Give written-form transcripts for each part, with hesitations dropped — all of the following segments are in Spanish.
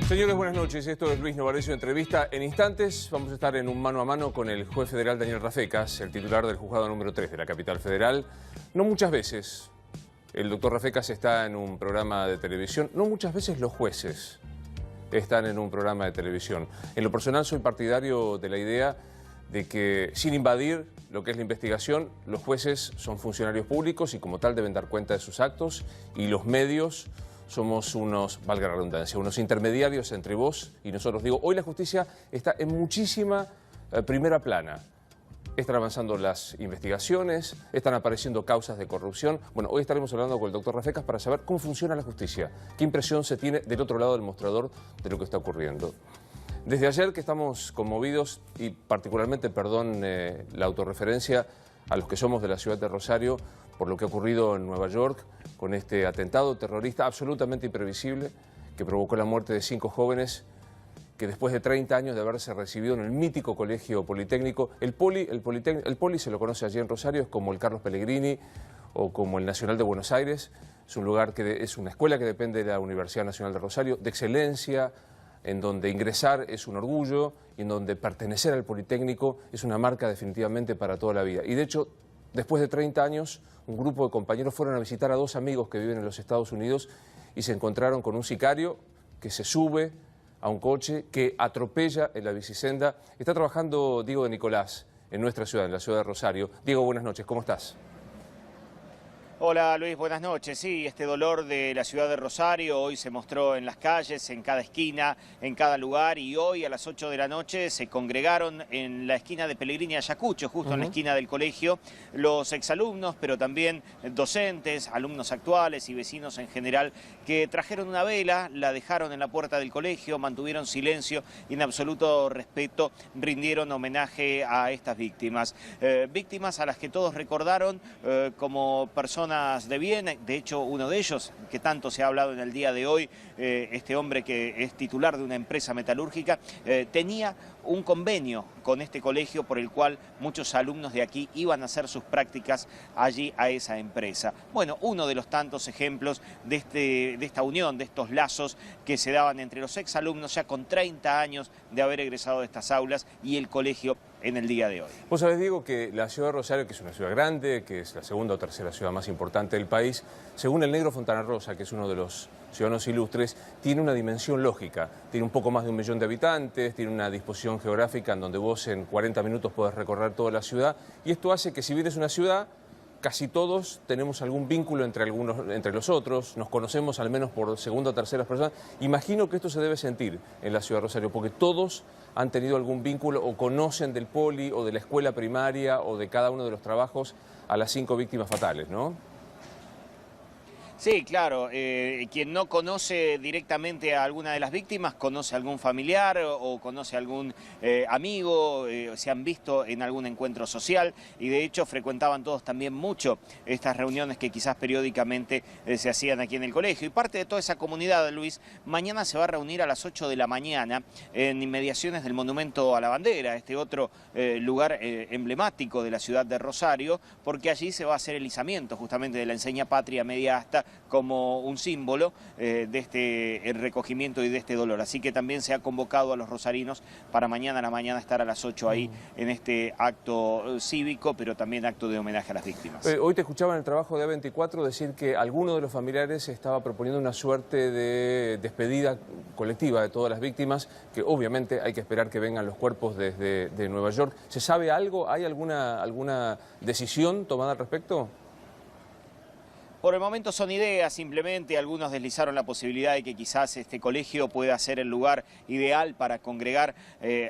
Señores, buenas noches. Esto es Luis Novarecio Entrevista. En instantes vamos a estar en un mano a mano con el juez federal Daniel Rafecas, el titular del juzgado número 3 de la capital federal. No muchas veces el doctor Rafecas está en un programa de televisión, no muchas veces los jueces están en un programa de televisión. En lo personal soy partidario de la idea de que, sin invadir lo que es la investigación, los jueces son funcionarios públicos y como tal deben dar cuenta de sus actos, y los medios somos unos, valga la redundancia, unos intermediarios entre vos y nosotros. Digo, hoy la justicia está en muchísima primera plana. Están avanzando las investigaciones, están apareciendo causas de corrupción. Bueno, hoy estaremos hablando con el doctor Rafecas para saber cómo funciona la justicia, qué impresión se tiene del otro lado del mostrador de lo que está ocurriendo. Desde ayer que estamos conmovidos, y particularmente, perdón la autorreferencia, a los que somos de la ciudad de Rosario, por lo que ha ocurrido en Nueva York con este atentado terrorista absolutamente imprevisible que provocó la muerte de 5 jóvenes que después de 30 años de haberse recibido en el mítico colegio politécnico, el Poli se lo conoce allí en Rosario, es como el Carlos Pellegrini o como el Nacional de Buenos Aires, es un lugar que es una escuela que depende de la Universidad Nacional de Rosario, de excelencia, en donde ingresar es un orgullo y en donde pertenecer al Politécnico es una marca definitivamente para toda la vida. Y de hecho, después de 30 años, un grupo de compañeros fueron a visitar a 2 amigos que viven en los Estados Unidos y se encontraron con un sicario que se sube a un coche, que atropella en la bicisenda. Está trabajando Diego de Nicolás en nuestra ciudad, en la ciudad de Rosario. Diego, buenas noches, ¿cómo estás? Hola Luis, buenas noches. Sí, este dolor de la ciudad de Rosario hoy se mostró en las calles, en cada esquina, en cada lugar, y hoy a las 8 de la noche se congregaron en la esquina de Pellegrini y Ayacucho, justo en la esquina del colegio, los exalumnos, pero también docentes, alumnos actuales y vecinos en general, que trajeron una vela, la dejaron en la puerta del colegio, mantuvieron silencio y en absoluto respeto rindieron homenaje a estas víctimas. Víctimas a las que todos recordaron como personas de bien. De hecho, uno de ellos, que tanto se ha hablado en el día de hoy, este hombre que es titular de una empresa metalúrgica, tenía un convenio con este colegio por el cual muchos alumnos de aquí iban a hacer sus prácticas allí a esa empresa. Bueno, uno de los tantos ejemplos de esta unión, de estos lazos que se daban entre los exalumnos ya con 30 años de haber egresado de estas aulas y el colegio en el día de hoy. Vos sabés, Diego, que la ciudad de Rosario, que es una ciudad grande, que es la segunda o tercera ciudad más importante del país, según el negro Fontana Rosa, que es uno de los ciudadanos ilustres, tiene una dimensión lógica. Tiene un poco más de 1 millón de habitantes, tiene una disposición geográfica en donde vos en 40 minutos podés recorrer toda la ciudad, y esto hace que, si bien es una ciudad, casi todos tenemos algún vínculo entre los otros, nos conocemos al menos por segunda o terceras personas. Imagino que esto se debe sentir en la ciudad de Rosario, porque todos han tenido algún vínculo o conocen del poli o de la escuela primaria o de cada uno de los trabajos a las 5 víctimas fatales, ¿no? Sí, claro. Quien no conoce directamente a alguna de las víctimas, conoce a algún familiar o conoce a algún amigo, se han visto en algún encuentro social y de hecho frecuentaban todos también mucho estas reuniones que quizás periódicamente se hacían aquí en el colegio. Y parte de toda esa comunidad, Luis, mañana se va a reunir a las 8 de la mañana en inmediaciones del Monumento a la Bandera, este otro lugar emblemático de la ciudad de Rosario, porque allí se va a hacer el izamiento justamente de la enseña patria media asta como un símbolo de este recogimiento y de este dolor. Así que también se ha convocado a los rosarinos para mañana a la mañana estar a las 8 ahí en este acto cívico, pero también acto de homenaje a las víctimas. Hoy te escuchaba en el trabajo de A24 decir que alguno de los familiares estaba proponiendo una suerte de despedida colectiva de todas las víctimas, que obviamente hay que esperar que vengan los cuerpos desde Nueva York. ¿Se sabe algo? ¿Hay alguna decisión tomada al respecto? Por el momento son ideas, simplemente algunos deslizaron la posibilidad de que quizás este colegio pueda ser el lugar ideal para congregar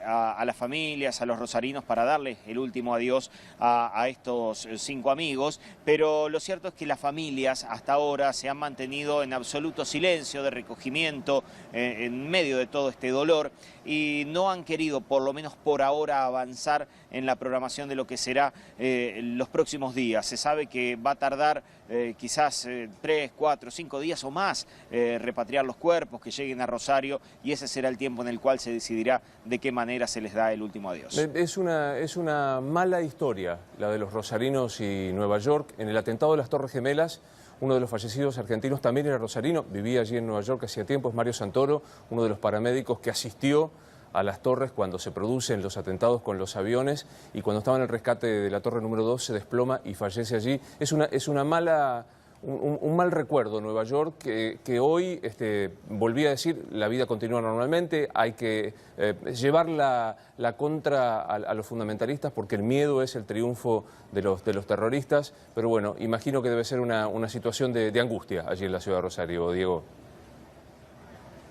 a las familias, a los rosarinos, para darles el último adiós a estos 5 amigos, pero lo cierto es que las familias hasta ahora se han mantenido en absoluto silencio de recogimiento en medio de todo este dolor y no han querido, por lo menos por ahora, avanzar en la programación de lo que será los próximos días. Se sabe que va a tardar quizás 3, 4, 5 días o más repatriar los cuerpos, que lleguen a Rosario, y ese será el tiempo en el cual se decidirá de qué manera se les da el último adiós. Es una mala historia la de los rosarinos y Nueva York. En el atentado de las Torres Gemelas Uno de los fallecidos argentinos también era rosarino, vivía allí en Nueva York hacía tiempo, es Mario Santoro, uno de los paramédicos que asistió a las torres cuando se producen los atentados con los aviones, y cuando estaba en el rescate de la torre número 2 se desploma y fallece allí. Es una mala... Un mal recuerdo Nueva York que hoy, volví a decir, la vida continúa normalmente, hay que llevar la contra a los fundamentalistas porque el miedo es el triunfo de los terroristas, pero bueno, imagino que debe ser una situación de angustia allí en la ciudad de Rosario, Diego.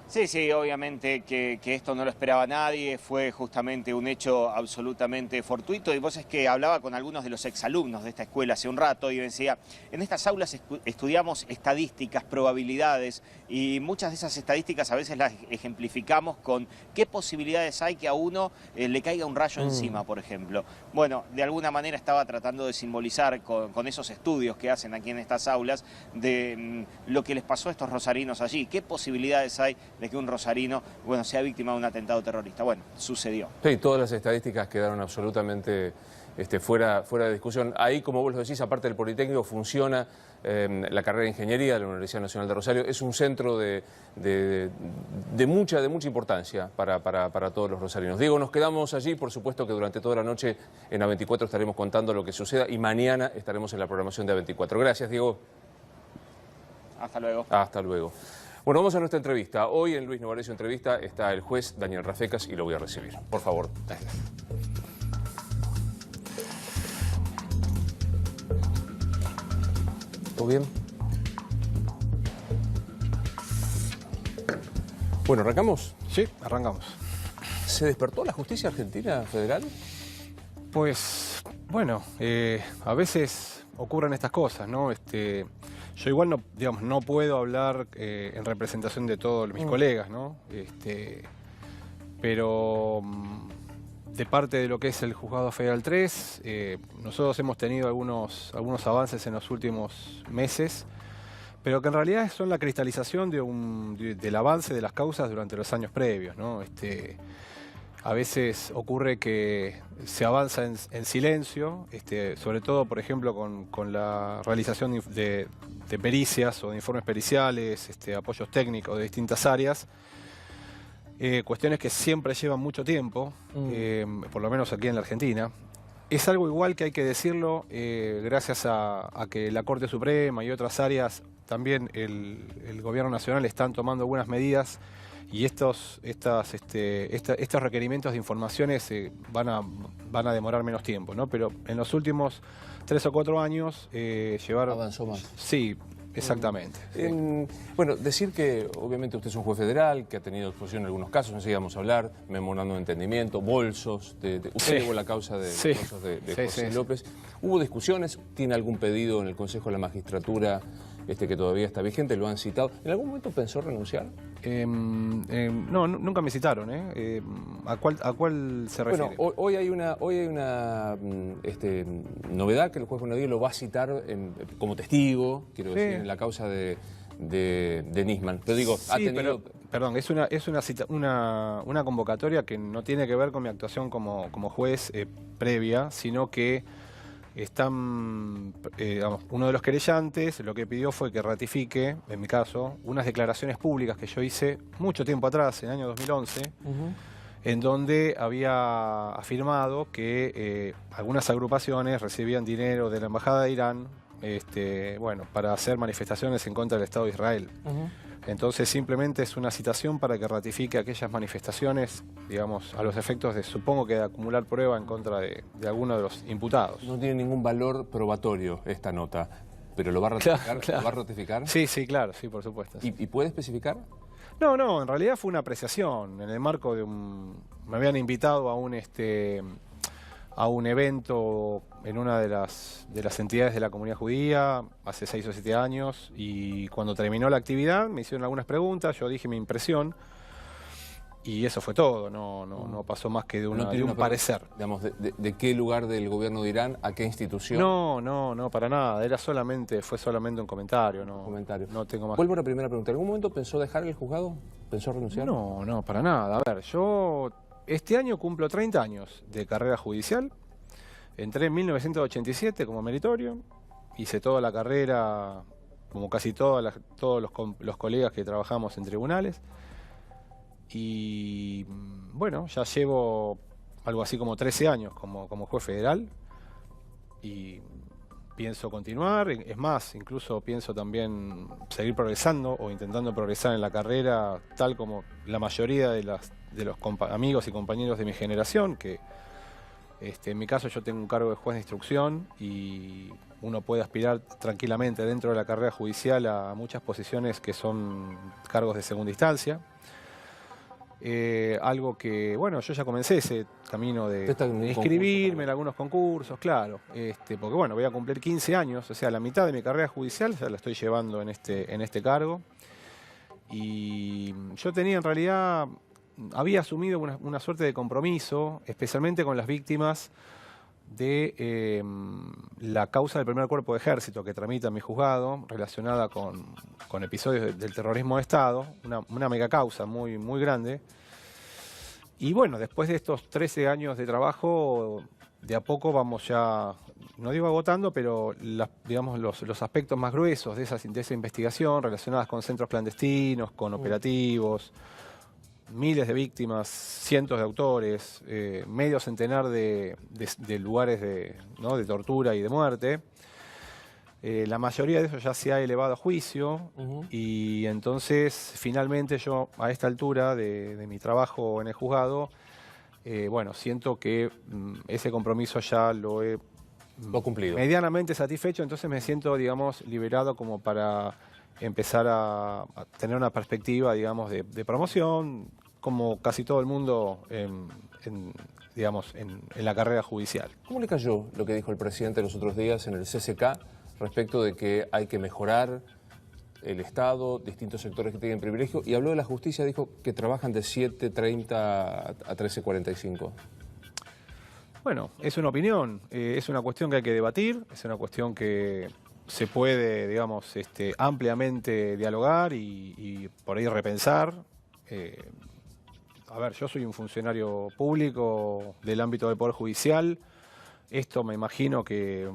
Sí, sí, obviamente que esto no lo esperaba nadie, fue justamente un hecho absolutamente fortuito, y vos es que hablaba con algunos de los exalumnos de esta escuela hace un rato y decía, en estas aulas estudiamos estadísticas, probabilidades, y muchas de esas estadísticas a veces las ejemplificamos con qué posibilidades hay que a uno le caiga un rayo encima, por ejemplo. Bueno, de alguna manera estaba tratando de simbolizar con esos estudios que hacen aquí en estas aulas de lo que les pasó a estos rosarinos allí, qué posibilidades hay de que un rosarino, bueno, sea víctima de un atentado terrorista. Bueno, sucedió. Sí, todas las estadísticas quedaron absolutamente fuera de discusión. Ahí, como vos lo decís, aparte del Politécnico, funciona la carrera de Ingeniería de la Universidad Nacional de Rosario. Es un centro de mucha importancia para todos los rosarinos. Diego, nos quedamos allí, por supuesto que durante toda la noche en A24 estaremos contando lo que suceda y mañana estaremos en la programación de A24. Gracias, Diego. Hasta luego. Hasta luego. Bueno, vamos a nuestra entrevista. Hoy en Luis Novarecio Entrevista está el juez Daniel Rafecas y lo voy a recibir. Por favor. Gracias. ¿Todo bien? Bueno, ¿arrancamos? Sí, arrancamos. ¿Se despertó la justicia argentina federal? Pues, bueno, a veces ocurren estas cosas, ¿no? Yo igual no, digamos, no puedo hablar en representación de todos mis colegas, ¿no? Pero de parte de lo que es el Juzgado Federal 3, nosotros hemos tenido algunos avances en los últimos meses, pero que en realidad son la cristalización del avance de las causas durante los años previos, ¿no? A veces ocurre que se avanza en silencio, sobre todo, por ejemplo, con la realización de pericias o de informes periciales, apoyos técnicos de distintas áreas, cuestiones que siempre llevan mucho tiempo, por lo menos aquí en la Argentina. Es algo igual que hay que decirlo, gracias a que la Corte Suprema y otras áreas, también el Gobierno Nacional están tomando algunas medidas, y estos requerimientos de informaciones van a demorar menos tiempo, ¿no? Pero en los últimos 3 o 4 años llevaron... Avanzó más. Sí, exactamente. Bueno, decir que obviamente usted es un juez federal, que ha tenido exposición en algunos casos, enseguida vamos a hablar, memorando de entendimiento, bolsos, usted llevó la causa de bolsos de José López. ¿Hubo discusiones? ¿Tiene algún pedido en el Consejo de la Magistratura que todavía está vigente? ¿Lo han citado? ¿En algún momento pensó renunciar? No, nunca me citaron. ¿A cuál se refiere? Bueno, hoy hay una novedad que el juez Bonadío lo va a citar como testigo, quiero decir, en la causa de Nisman. Pero digo, sí, ha tenido... Perdón, es una convocatoria que no tiene que ver con mi actuación como juez previa, sino que uno de los querellantes lo que pidió fue que ratifique, en mi caso, unas declaraciones públicas que yo hice mucho tiempo atrás, en el año 2011, en donde había afirmado que algunas agrupaciones recibían dinero de la Embajada de Irán para hacer manifestaciones en contra del Estado de Israel. Entonces simplemente es una citación para que ratifique aquellas manifestaciones, digamos, a los efectos de, supongo que de acumular prueba en contra de alguno de los imputados. No tiene ningún valor probatorio esta nota, pero ¿lo va a ratificar? Claro. ¿Lo va a ratificar? Sí, claro, sí, por supuesto. Sí. ¿Y puede especificar? No, en realidad fue una apreciación, en el marco de me habían invitado a un evento en una de las entidades de la comunidad judía hace 6 o 7 años, y cuando terminó la actividad me hicieron algunas preguntas, yo dije mi impresión y eso fue todo, no pasó más que de un parecer. Digamos, ¿de qué lugar del gobierno de Irán, a qué institución? No, para nada, fue solamente un comentario. No tengo más. Vuelvo a la primera pregunta, ¿en algún momento pensó dejar el juzgado? ¿Pensó renunciar? No, para nada. A ver, yo este año cumplo 30 años de carrera judicial. Entré en 1987 como meritorio, hice toda la carrera como casi todos los colegas que trabajamos en tribunales. Y bueno, ya llevo algo así como 13 años como juez federal y pienso continuar. Es más, incluso pienso también seguir progresando o intentando progresar en la carrera, tal como la mayoría de los amigos y compañeros de mi generación, que en mi caso yo tengo un cargo de juez de instrucción y uno puede aspirar tranquilamente dentro de la carrera judicial a muchas posiciones que son cargos de segunda instancia. Algo que, bueno, yo ya comencé ese camino de inscribirme en algunos concursos, claro, porque bueno, voy a cumplir 15 años, o sea, la mitad de mi carrera judicial ya la estoy llevando en este cargo. Y yo tenía en realidad, había asumido una suerte de compromiso, especialmente con las víctimas de la causa del primer cuerpo de ejército que tramita en mi juzgado, relacionada con episodios del terrorismo de Estado, una mega causa muy, muy grande. Y bueno, después de estos 13 años de trabajo, de a poco vamos ya, no digo agotando, pero digamos los aspectos más gruesos de esa investigación, relacionadas con centros clandestinos, con operativos, miles de víctimas, cientos de autores, medio centenar de lugares de tortura y de muerte. La mayoría de eso ya se ha elevado a juicio y entonces finalmente yo a esta altura de mi trabajo en el juzgado, bueno, siento que ese compromiso ya lo he cumplido, medianamente satisfecho, entonces me siento, digamos, liberado como para empezar a tener una perspectiva, digamos, de promoción, como casi todo el mundo en la carrera judicial. ¿Cómo le cayó lo que dijo el presidente los otros días en el CCK respecto de que hay que mejorar el Estado, distintos sectores que tienen privilegio? Y habló de la justicia, dijo que trabajan de 7:30 a 13:45. Bueno, es una opinión, es una cuestión que hay que debatir, es una cuestión que se puede, digamos, ampliamente dialogar y por ahí repensar. A ver, yo soy un funcionario público del ámbito del Poder Judicial. Esto me imagino que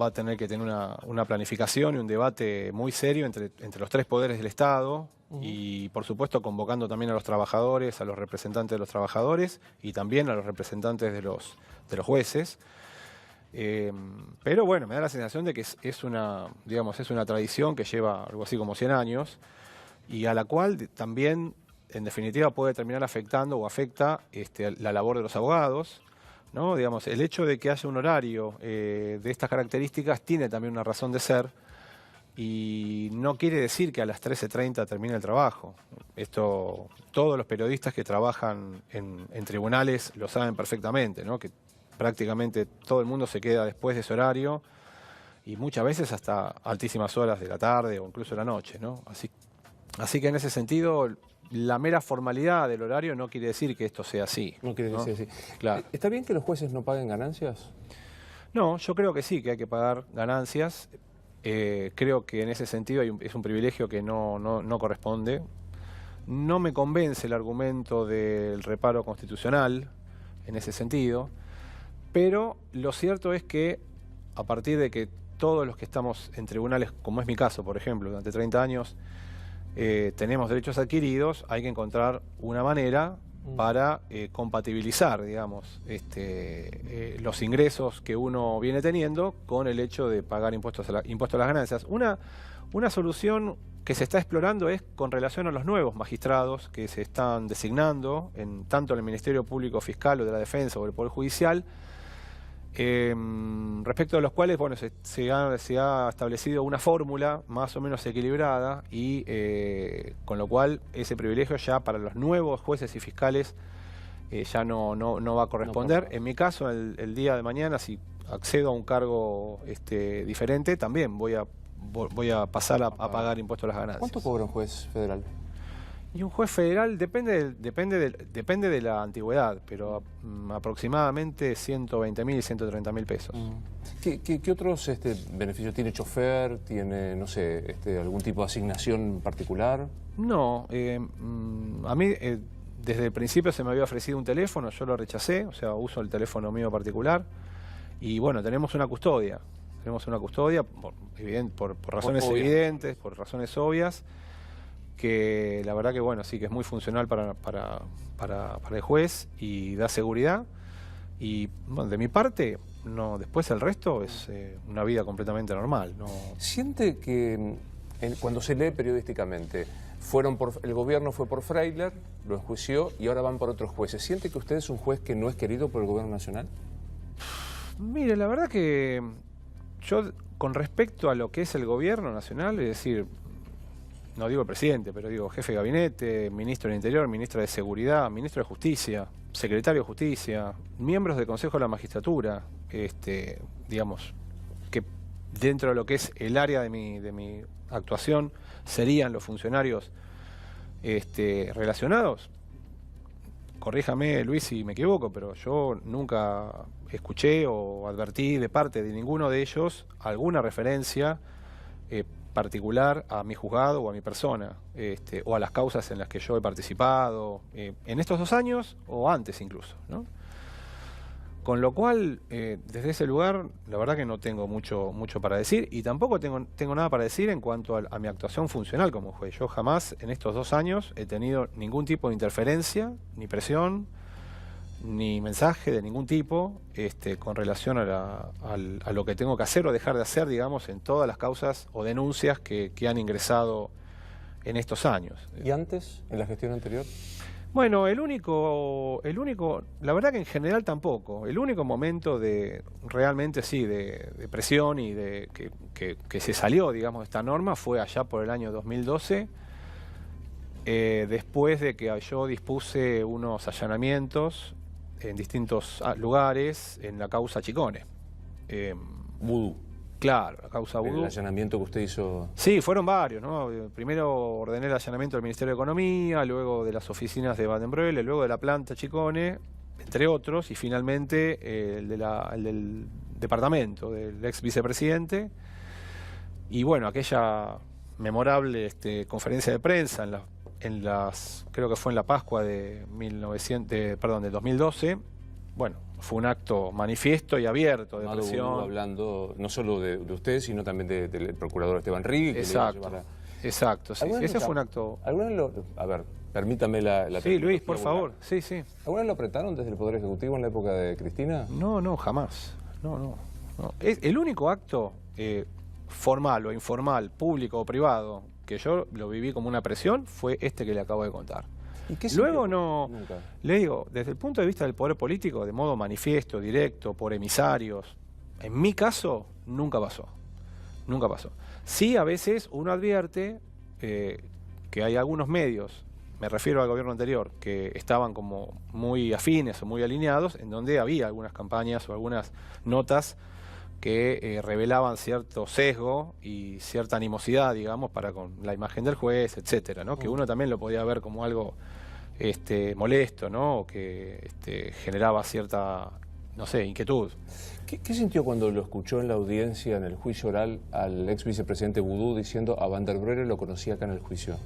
va a tener que tener una planificación y un debate muy serio entre los tres poderes del Estado y, por supuesto, convocando también a los trabajadores, a los representantes de los trabajadores y también a los representantes de los jueces. Pero bueno, me da la sensación de que es una tradición que lleva algo así como 100 años y a la cual también, en definitiva, puede terminar afectando o afecta la labor de los abogados, ¿no? Digamos, el hecho de que haya un horario de estas características tiene también una razón de ser y no quiere decir que a las 13:30 termine el trabajo. Esto todos los periodistas que trabajan en tribunales lo saben perfectamente, ¿no? Que prácticamente todo el mundo se queda después de ese horario y muchas veces hasta altísimas horas de la tarde o incluso de la noche, ¿no? Así que en ese sentido, la mera formalidad del horario no quiere decir que esto sea así. No quiere decir así. Claro. ¿Está bien que los jueces no paguen ganancias? No, yo creo que sí, que hay que pagar ganancias. Creo que en ese sentido es un privilegio que no corresponde. No me convence el argumento del reparo constitucional en ese sentido, pero lo cierto es que a partir de que todos los que estamos en tribunales, como es mi caso, por ejemplo, durante 30 años, tenemos derechos adquiridos, hay que encontrar una manera para compatibilizar, digamos, los ingresos que uno viene teniendo con el hecho de pagar impuestos a las ganancias. Una solución que se está explorando es con relación a los nuevos magistrados que se están designando, tanto en el Ministerio Público Fiscal o de la Defensa o del Poder Judicial, respecto a los cuales, bueno, se ha establecido una fórmula más o menos equilibrada y con lo cual ese privilegio ya para los nuevos jueces y fiscales ya no va a corresponder. En mi caso, el día de mañana, si accedo a un cargo diferente, también voy a pasar a pagar impuestos a las ganancias. ¿Cuánto cobra un juez federal? Y un juez federal depende de la antigüedad, pero aproximadamente 120.000 y 130.000 pesos. ¿Qué otros beneficios tiene? ¿Chofer? ¿Tiene, no sé, algún tipo de asignación particular? No, a mí desde el principio se me había ofrecido un teléfono, yo lo rechacé, o sea, uso el teléfono mío particular y bueno, tenemos una custodia. tenemos una custodia por razones evidentes, por razones obvias, que la verdad que bueno, sí que es muy funcional para el juez y da seguridad. Y bueno, de mi parte, no, después el resto es una vida completamente normal. No. ¿Siente que cuando se lee periodísticamente, el gobierno fue por Freiler, lo enjuició y ahora van por otros jueces? ¿Siente que usted es un juez que no es querido por el gobierno nacional? Mire, la verdad que yo, con respecto a lo que es el gobierno nacional, es decir, no digo el presidente, pero digo jefe de gabinete, ministro del Interior, ministra de Seguridad, ministro de Justicia, secretario de Justicia, miembros del Consejo de la Magistratura, digamos, que dentro de lo que es el área de mi actuación serían los funcionarios relacionados. Corríjame, Luis, si me equivoco, pero yo nunca escuché o advertí de parte de ninguno de ellos alguna referencia particular a mi juzgado o a mi persona, o a las causas en las que yo he participado, en estos 2 años o antes incluso, ¿no? Con lo cual, desde ese lugar, la verdad que no tengo mucho para decir, y tampoco tengo nada para decir en cuanto a mi actuación funcional como juez. Yo jamás en estos 2 años he tenido ningún tipo de interferencia, ni presión, ni mensaje de ningún tipo con relación a lo que tengo que hacer o dejar de hacer, digamos, en todas las causas o denuncias que han ingresado en estos años. ¿Y antes, en la gestión anterior? Bueno, el único, la verdad que en general tampoco. El único momento realmente sí, de presión y de que se salió, digamos, de esta norma fue allá por el año 2012, después de que yo dispuse unos allanamientos en distintos lugares en la causa Chicone. Vudú. Claro, la causa Vudú. ¿El allanamiento que usted hizo? Sí, fueron varios, ¿no? Primero ordené el allanamiento del Ministerio de Economía, luego de las oficinas de Baden-Breuer, luego de la planta Chicone, entre otros, y finalmente el del departamento del ex vicepresidente. Y bueno, aquella memorable conferencia de prensa creo que fue en la Pascua de 2012. Bueno, fue un acto manifiesto y abierto de presión. Hablando no solo de usted, sino también del procurador Esteban Rigui. Exacto, sí. Ese fue un acto... A ver, permítame la Sí, Luis, por favor. Sí. ¿Alguna vez lo apretaron desde el Poder Ejecutivo en la época de Cristina? No, jamás. No. Es el único acto formal o informal, público o privado, que yo lo viví como una presión, fue este que le acabo de contar. ¿Y qué Luego no, nunca? Le digo, desde el punto de vista del poder político, de modo manifiesto, directo, por emisarios, en mi caso, nunca pasó. Sí, a veces uno advierte que hay algunos medios, me refiero al gobierno anterior, que estaban como muy afines o muy alineados, en donde había algunas campañas o algunas notas que revelaban cierto sesgo y cierta animosidad, digamos, para con la imagen del juez, etcétera, ¿no? Que uno también lo podía ver como algo molesto, ¿no? O que generaba cierta, no sé, inquietud. ¿Qué sintió cuando lo escuchó en la audiencia, en el juicio oral, al ex vicepresidente Vudú diciendo a Baden-Breuer lo conocía acá en el juicio?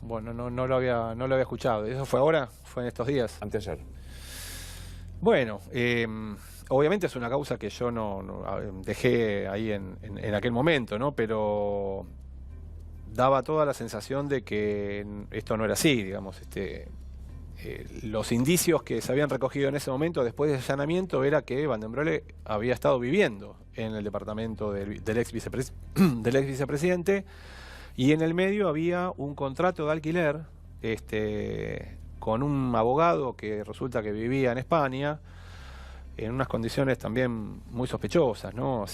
Bueno, no lo había escuchado. ¿Eso fue ahora? ¿Fue en estos días? Anteayer. Bueno, obviamente es una causa que yo no dejé ahí en aquel momento, ¿no? Pero daba toda la sensación de que esto no era así, digamos. Los indicios que se habían recogido en ese momento después del allanamiento era que Baden-Breuer había estado viviendo en el departamento del ex vicepresidente, y en el medio había un contrato de alquiler con un abogado que resulta que vivía en España, en unas condiciones también muy sospechosas, ¿no?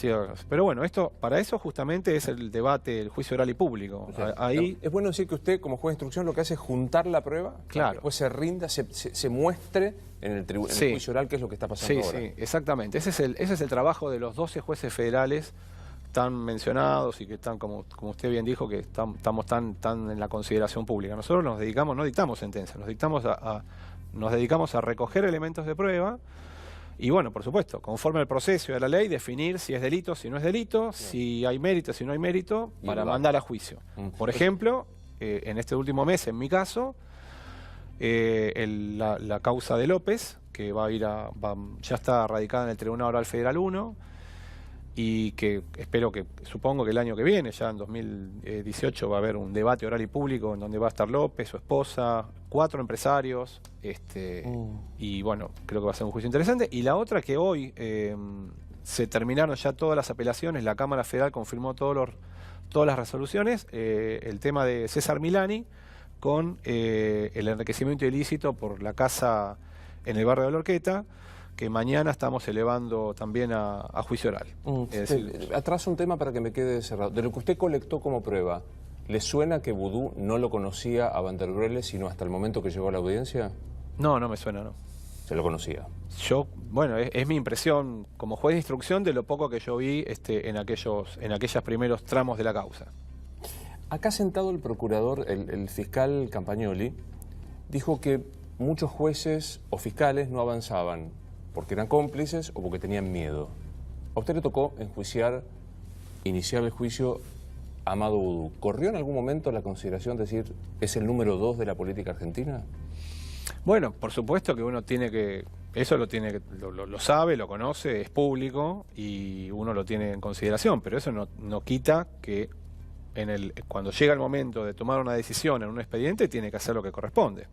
Pero bueno, para eso justamente es el debate, el juicio oral y público. O sea, ahí es bueno decir que usted, como juez de instrucción, lo que hace es juntar la prueba, claro, después se rinda, se muestre en el juicio oral qué es lo que está pasando ahora. Sí, exactamente. Ese es el trabajo de los 12 jueces federales tan mencionados y que están, como usted bien dijo, que estamos tan en la consideración pública. Nosotros no dictamos sentencia, nos dedicamos a recoger elementos de prueba y, bueno, por supuesto, conforme al proceso y a la ley, definir si es delito, si no es delito, bien, si hay mérito, si no hay mérito, para mandar a juicio. Por ejemplo, en este último mes, en mi caso, la causa de López, que ya está radicada en el Tribunal Oral Federal 1 y que supongo que el año que viene, ya en 2018, va a haber un debate oral y público en donde va a estar López, su esposa, 4 empresarios, y bueno, creo que va a ser un juicio interesante. Y la otra que hoy se terminaron ya todas las apelaciones, la Cámara Federal confirmó todas las resoluciones, el tema de César Milani con el enriquecimiento ilícito por la casa en el barrio de la Horqueta, que mañana estamos elevando también a juicio oral. Atraso un tema para que me quede cerrado. De lo que usted colectó como prueba, ¿le suena que Vudú no lo conocía a Van der Grelle sino hasta el momento que llegó a la audiencia? No, no me suena, no. ¿Se lo conocía? Bueno, es mi impresión como juez de instrucción de lo poco que yo vi en aquellos primeros tramos de la causa. Acá sentado el procurador, el fiscal Campagnoli, dijo que muchos jueces o fiscales no avanzaban porque eran cómplices o porque tenían miedo. ¿A usted le tocó iniciar el juicio a Amado Vudú? ¿Corrió en algún momento la consideración de decir, es el número 2 de la política argentina? Bueno, por supuesto que uno tiene que... Eso lo sabe, lo conoce, es público y uno lo tiene en consideración, pero eso no quita que cuando llega el momento de tomar una decisión en un expediente tiene que hacer lo que corresponde.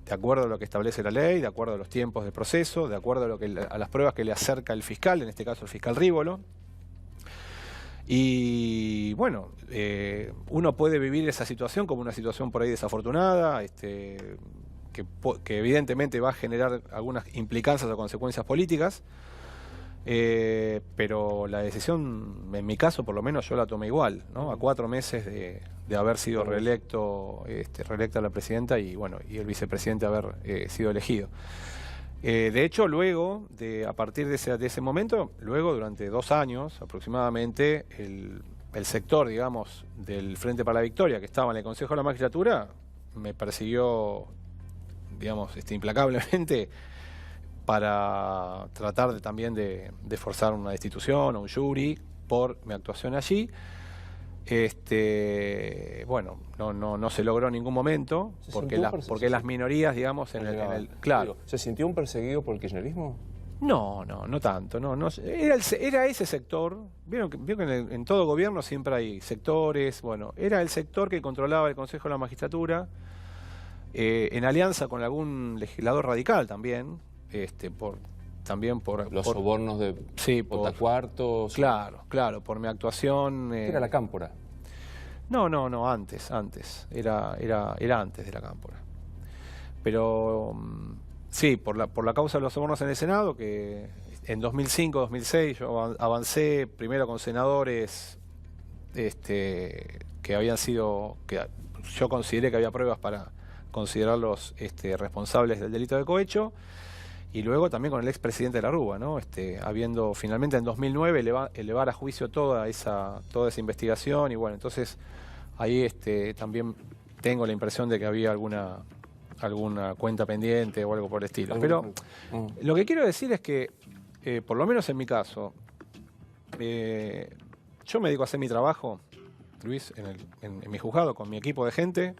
De acuerdo a lo que establece la ley, de acuerdo a los tiempos de proceso, de acuerdo a las pruebas que le acerca el fiscal, en este caso el fiscal Rívolo. Y bueno, uno puede vivir esa situación como una situación por ahí desafortunada, que evidentemente va a generar algunas implicancias o consecuencias políticas, pero la decisión, en mi caso por lo menos, yo la tomé igual, ¿no? A 4 meses de haber sido reelecta la presidenta y el vicepresidente haber sido elegido. De hecho, luego, a partir de ese momento, durante 2 años aproximadamente, el sector, digamos, del Frente para la Victoria, que estaba en el Consejo de la Magistratura, me persiguió, digamos, implacablemente para tratar también de forzar una destitución o un jury por mi actuación allí. Bueno, no se logró en ningún momento porque las minorías, digamos, claro. ¿Se sintió un perseguido por el kirchnerismo? No tanto, era ese sector. Vieron que en todo gobierno siempre hay sectores. Bueno, era el sector que controlaba el Consejo de la Magistratura, en alianza con algún legislador radical también, por los sobornos de Potacuartos. Claro, por mi actuación. ¿Era la Cámpora? No, antes. Era antes de la Cámpora. Pero sí, por la causa de los sobornos en el Senado, que en 2005, 2006 yo avancé primero con senadores que habían sido, que yo consideré que había pruebas para considerarlos responsables del delito de cohecho. Y luego también con el expresidente de la Rúa, ¿no? Habiendo finalmente en 2009 elevar a juicio toda esa investigación. Y bueno, entonces ahí también tengo la impresión de que había alguna cuenta pendiente o algo por el estilo. Pero lo que quiero decir es que, por lo menos en mi caso, yo me dedico a hacer mi trabajo, Luis, en mi juzgado, con mi equipo de gente,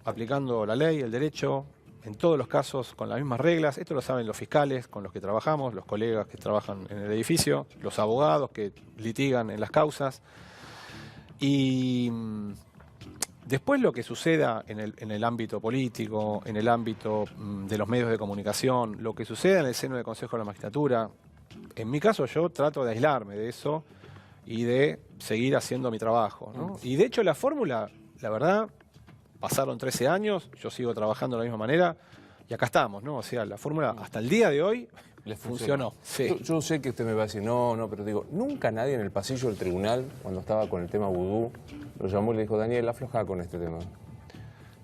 aplicando la ley, el derecho, en todos los casos con las mismas reglas. Esto lo saben los fiscales con los que trabajamos, los colegas que trabajan en el edificio, los abogados que litigan en las causas. Y después lo que suceda en el ámbito político, en el ámbito de los medios de comunicación, lo que suceda en el seno del Consejo de la Magistratura, en mi caso yo trato de aislarme de eso y de seguir haciendo mi trabajo, ¿no? Y de hecho la fórmula, la verdad, pasaron 13 años, yo sigo trabajando de la misma manera y acá estamos, ¿no? O sea, la fórmula hasta el día de hoy les funcionó. Sí. Yo sé que usted me va a decir, no, pero digo, nunca nadie en el pasillo del tribunal, cuando estaba con el tema Vudú, lo llamó y le dijo, Daniel, afloja con este tema.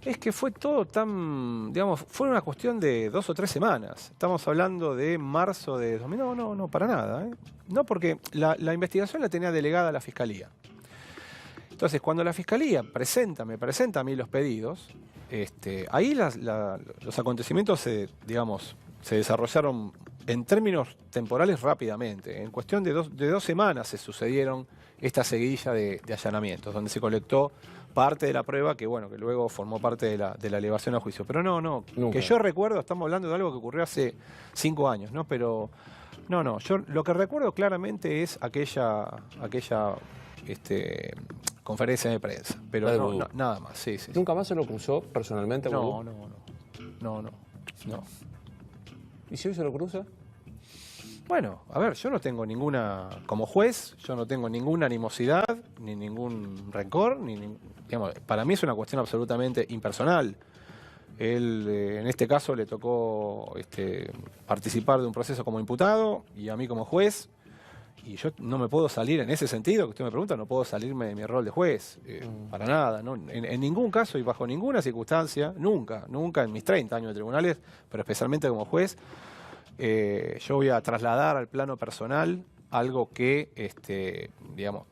Es que fue todo tan, digamos, fue una cuestión de 2 o 3 semanas. Estamos hablando de marzo de 2000. No, para nada, ¿eh? No, porque la investigación la tenía delegada a la Fiscalía. Entonces, cuando la Fiscalía me presenta a mí los pedidos, ahí los acontecimientos se desarrollaron en términos temporales rápidamente. En cuestión de 2 semanas se sucedieron esta seguidilla de allanamientos, donde se colectó parte de la prueba que, bueno, que luego formó parte de la elevación a juicio. Pero no, Nunca. que yo recuerdo, estamos hablando de algo que ocurrió hace 5 años, ¿no? Pero yo lo que recuerdo claramente es aquella conferencia de prensa, pero nada más, sí. ¿Nunca más se lo cruzó personalmente a Boudou? No. ¿Y si hoy se lo cruza? Bueno, a ver, yo no tengo ninguna, como juez, yo no tengo ninguna animosidad, ni ningún rencor, digamos, para mí es una cuestión absolutamente impersonal. Él, en este caso, le tocó participar de un proceso como imputado y a mí como juez, y yo no me puedo salir en ese sentido, que usted me pregunta, no puedo salirme de mi rol de juez, para nada, ¿no? En ningún caso y bajo ninguna circunstancia, nunca en mis 30 años de tribunales, pero especialmente como juez, yo voy a trasladar al plano personal algo que, digamos,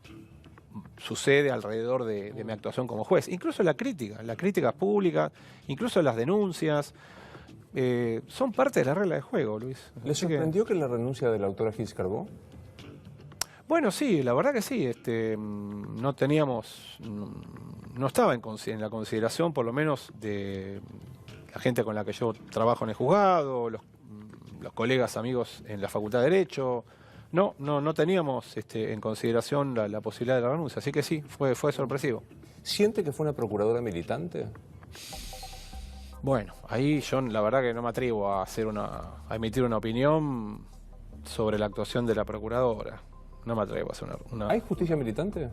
sucede alrededor de mi actuación como juez. Incluso la crítica pública, incluso las denuncias, son parte de la regla de juego, Luis. ¿Le sorprendió que la renuncia de la doctora Gils Carbó? Bueno, sí, la verdad que sí. No estaba en la consideración, por lo menos, de la gente con la que yo trabajo en el juzgado, los colegas, amigos en la Facultad de Derecho. No teníamos en consideración la posibilidad de la renuncia, así que sí, fue sorpresivo. ¿Siente que fue una procuradora militante? Bueno, ahí yo la verdad que no me atrevo a emitir una opinión sobre la actuación de la procuradora. No me atrevo a hacer una... ¿Hay justicia militante?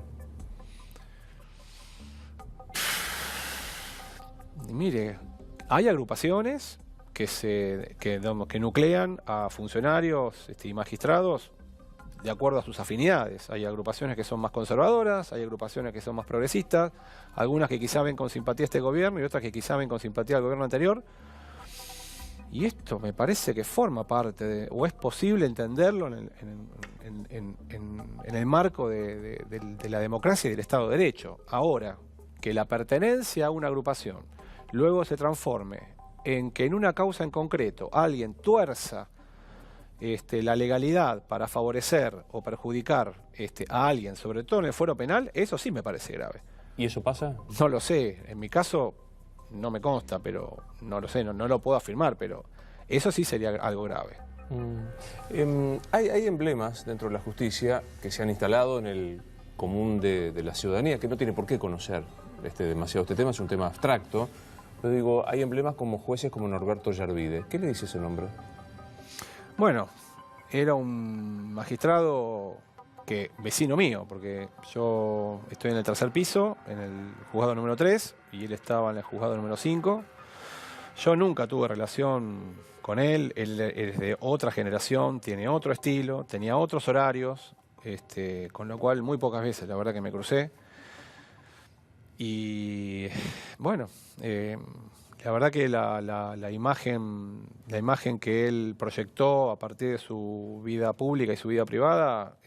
Mire, hay agrupaciones que nuclean a funcionarios y magistrados de acuerdo a sus afinidades. Hay agrupaciones que son más conservadoras, hay agrupaciones que son más progresistas, algunas que quizá ven con simpatía a este gobierno y otras que quizá ven con simpatía al gobierno anterior. Y esto me parece que forma parte o es posible entenderlo en el marco de la democracia y del Estado de Derecho. Ahora, que la pertenencia a una agrupación luego se transforme en que en una causa en concreto alguien tuerza la legalidad para favorecer o perjudicar a alguien, sobre todo en el fuero penal, eso sí me parece grave. ¿Y eso pasa? No lo sé, en mi caso no me consta, pero no lo sé, no lo puedo afirmar, pero eso sí sería algo grave. Hay emblemas dentro de la justicia que se han instalado en el común de la ciudadanía, que no tiene por qué conocer demasiado este tema, es un tema abstracto. Pero digo, hay emblemas como jueces como Norberto Yarvide. ¿Qué le dice ese nombre? Bueno, era un magistrado vecino mío, porque yo estoy en el 3er piso, en el juzgado número 3, y él estaba en el juzgado número 5. Yo nunca tuve relación con él es de otra generación, tiene otro estilo, tenía otros horarios, con lo cual muy pocas veces la verdad que me crucé. Y bueno, la verdad que la imagen que él proyectó a partir de su vida pública y su vida privada,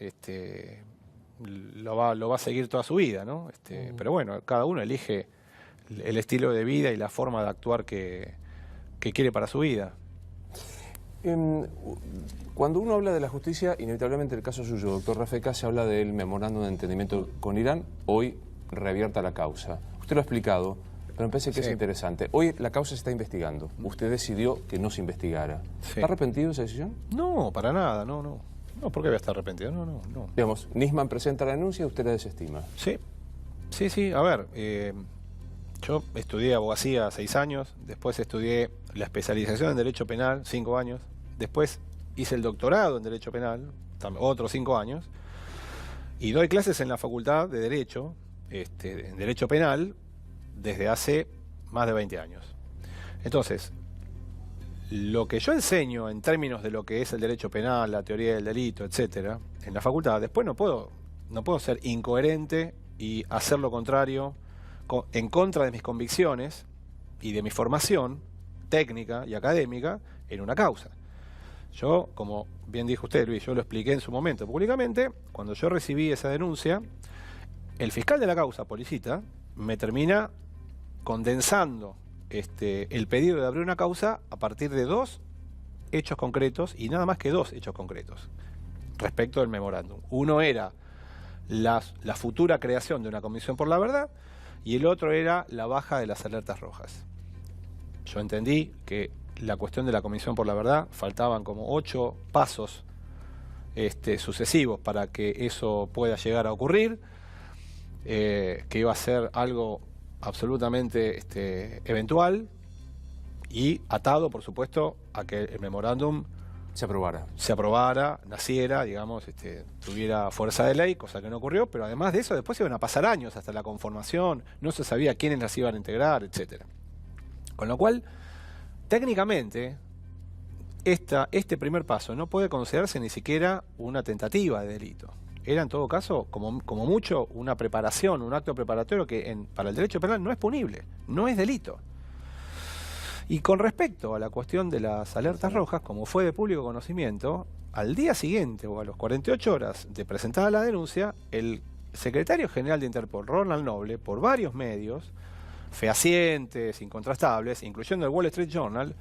lo va a seguir toda su vida, ¿no? Pero bueno, cada uno elige el estilo de vida y la forma de actuar que quiere para su vida. Cuando uno habla de la justicia, inevitablemente el caso suyo, doctor Rafecas, se habla del memorándum de entendimiento con Irán, hoy reabierta la causa. Usted lo ha explicado, pero me parece que es interesante. Hoy la causa se está investigando. Usted decidió que no se investigara. Sí. ¿Está arrepentido de esa decisión? No, para nada, no. No, ¿por qué voy a estar arrepentido? No. Digamos, Nisman presenta la denuncia y usted la desestima. Sí. A ver, yo estudié abogacía 6 años, después estudié la especialización en Derecho Penal 5 años, después hice el doctorado en Derecho Penal, otros 5 años, y doy clases en la Facultad de Derecho, en Derecho Penal, desde hace más de 20 años. Entonces, lo que yo enseño en términos de lo que es el derecho penal, la teoría del delito, etcétera, en la facultad, después no puedo ser incoherente y hacer lo contrario en contra de mis convicciones y de mi formación técnica y académica en una causa. Yo, como bien dijo usted, Luis, yo lo expliqué en su momento públicamente, cuando yo recibí esa denuncia, el fiscal de la causa, Policita, me termina condensando el pedido de abrir una causa a partir de 2 hechos concretos, y nada más que 2 hechos concretos respecto del memorándum. Uno era la futura creación de una comisión por la verdad, y el otro era la baja de las alertas rojas. Yo entendí que la cuestión de la Comisión por la Verdad, faltaban como 8 pasos sucesivos para que eso pueda llegar a ocurrir, que iba a ser algo absolutamente eventual y atado, por supuesto, a que el memorándum se aprobara, naciera, digamos, tuviera fuerza de ley, cosa que no ocurrió, pero además de eso después iban a pasar años hasta la conformación, no se sabía quiénes las iban a integrar, etcétera. Con lo cual, técnicamente, este primer paso no puede considerarse ni siquiera una tentativa de delito. Era en todo caso, como mucho, una preparación, un acto preparatorio que para el derecho penal no es punible, no es delito. Y con respecto a la cuestión de las alertas rojas, como fue de público conocimiento, al día siguiente o a las 48 horas de presentada la denuncia, el secretario general de Interpol, Ronald Noble, por varios medios fehacientes, incontrastables, incluyendo el Wall Street Journal,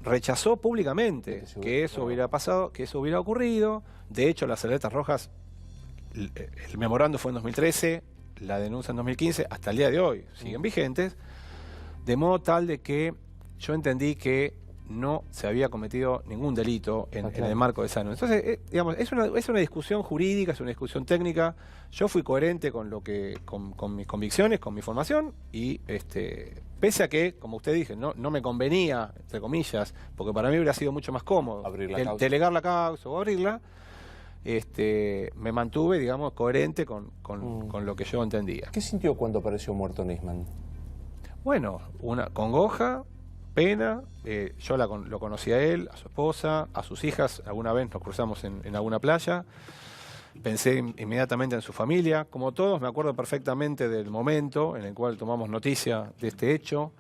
rechazó públicamente que eso hubiera pasado, que eso hubiera ocurrido. De hecho, las alertas rojas, el memorando fue en 2013, la denuncia en 2015, hasta el día de hoy siguen vigentes, de modo tal de que yo entendí que no se había cometido ningún delito en el marco de esa denuncia. Entonces, digamos, es una discusión jurídica, es una discusión técnica. Yo fui coherente con mis convicciones, con mi formación, y pese a que, como usted dice, no me convenía, entre comillas, porque para mí hubiera sido mucho más cómodo delegar la causa o abrirla, me mantuve, digamos, coherente con lo que yo entendía. ¿Qué sintió cuando apareció muerto Nisman? Bueno, una congoja, pena. Yo lo conocí a él, a su esposa, a sus hijas. Alguna vez nos cruzamos en alguna playa. Pensé inmediatamente en su familia. Como todos, me acuerdo perfectamente del momento en el cual tomamos noticia de este hecho.